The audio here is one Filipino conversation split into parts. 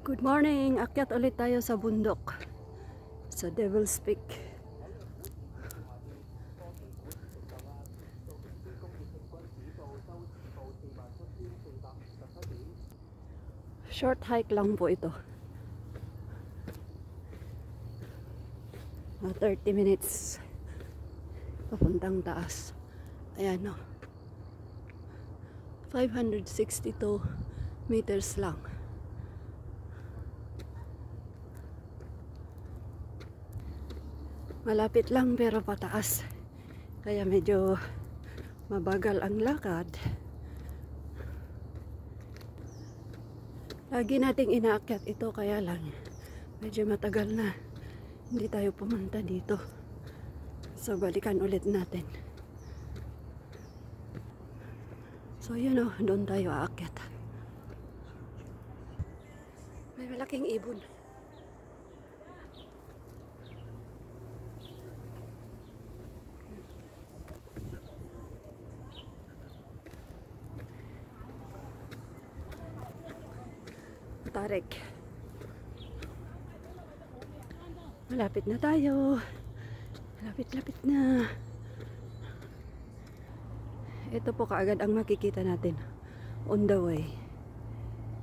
Good morning! Akyat ulit tayo sa bundok. Sa Devil's Peak. Short hike lang po ito. 30 minutes. Papuntang taas. Ayan o. 562 meters lang. Malapit lang pero pataas. Kaya medyo mabagal ang lakad. Lagi nating inaakyat ito kaya lang medyo matagal na hindi tayo pumunta dito. So balikan ulit natin. So yun o, doon tayo aakyat. May malaking ibon. Tarik. Malapit na tayo. Lapit-lapit na. Ito po kaagad ang makikita natin on the way.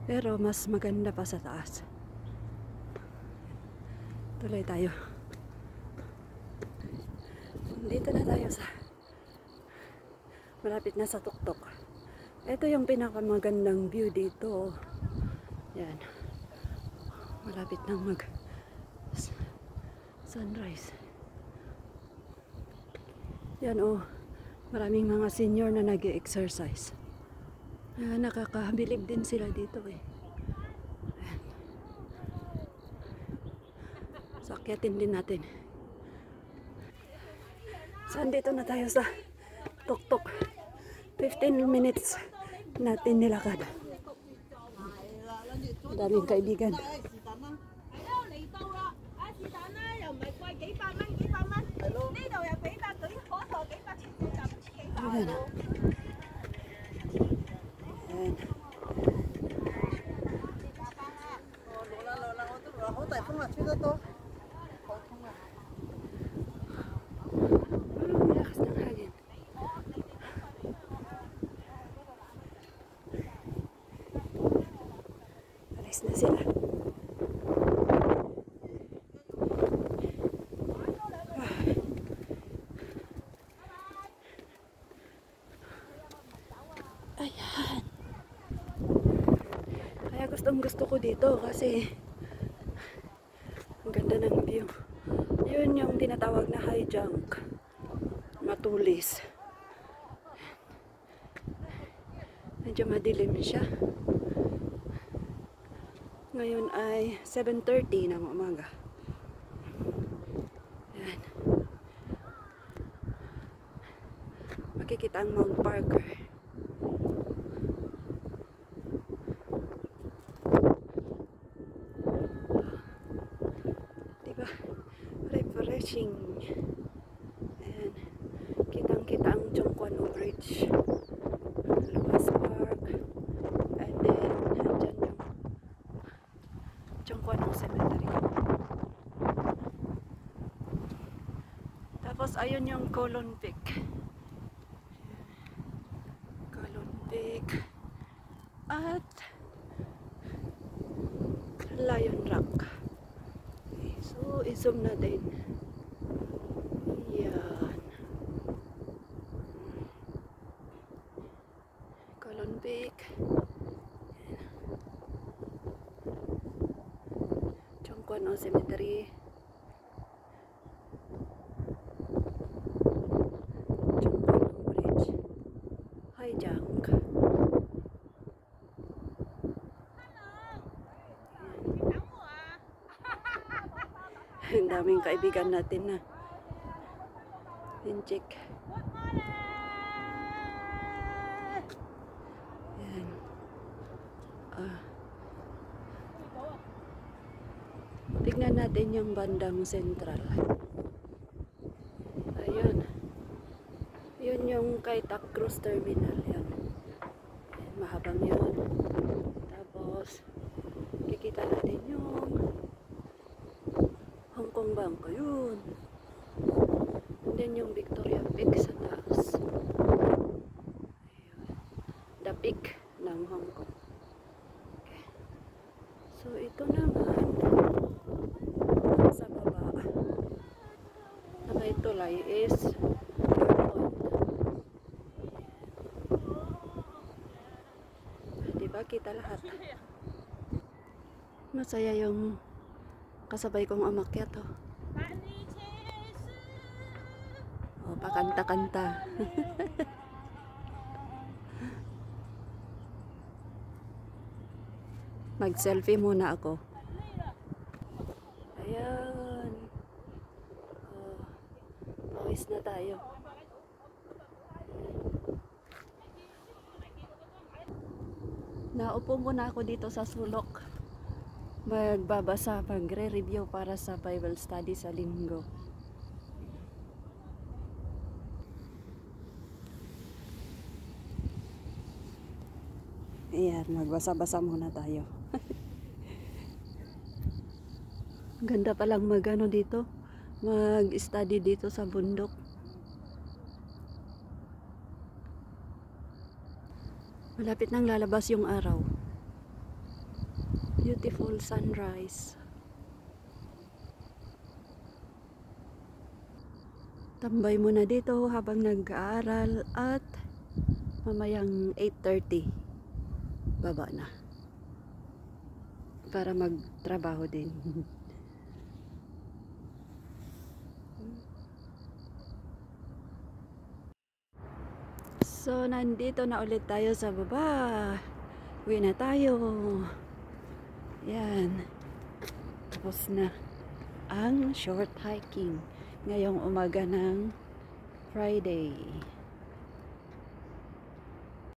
Pero mas maganda pa sa taas. Tuloy tayo. Dito na tayo sa malapit na sa tuktok. Ito yung pinakamagandang view dito. Yan. Malapit nang mag sunrise. Yan oh. Maraming mga senior na nag-exercise. Nakakabilib din sila dito eh. Ayan. So, akyatin din natin. So, dito na tayo sa tuktok. 15 minutes natin nilakad. Daming kaibigan. Ayan. Ayan. Lakas ng hangin. Alis na sila. Ayan. Kaya gusto ko dito kasi ang ganda ng view. Yun yung tinatawag na high junk. Matulis. Medyo madilim siya. Ngayon ay 7:30 ng umaga. Ayan. Makikita ang Mount Parker. Diba? Refreshing. Ayan. Kitang-kita ang Chongquan Bridge. Lucas Park. And then, nandyan yung Chongquan Cemetery. Tapos, ayun yung Colon Peak. Colon Peak. At Lion Rock. Okay, so, i-zoom natin. Yan. Colon Peak. Chongquan Cemetery. Chongquan Bridge. High junk. Ang daming kaibigan natin na in-check. Yan. Tignan natin yung bandang sentral. Ayun. Yun yung kay Tacruz Terminal. Yan. Mahabang yun. Tapos kikita natin Saan ka yun? And then yung Victoria Peak sa taas. Ayun. The peak ng Hong Kong. Okay. So ito naman sa baba na may tulay is diba kita lahat. Masaya yung kasabay kong umakyat oh. Oh, pakanta-kanta. Mag-selfie muna ako. Ayan. Oh, pawis na tayo. Naupo muna ako dito sa sulok. Magbabasa, magre-review para sa Bible study sa linggo. Ayan, magbasa-basa muna tayo. Ganda palang mag-ano dito, mag-study dito sa bundok. Malapit nang lalabas yung araw. Beautiful sunrise. Tambay muna dito habang nag-aaral at mamayang 8:30 baba na para magtrabaho din. So nandito na ulit tayo sa baba. Uwi na tayo. Yan. Tapos na ang short hiking ngayong umaga ng Friday.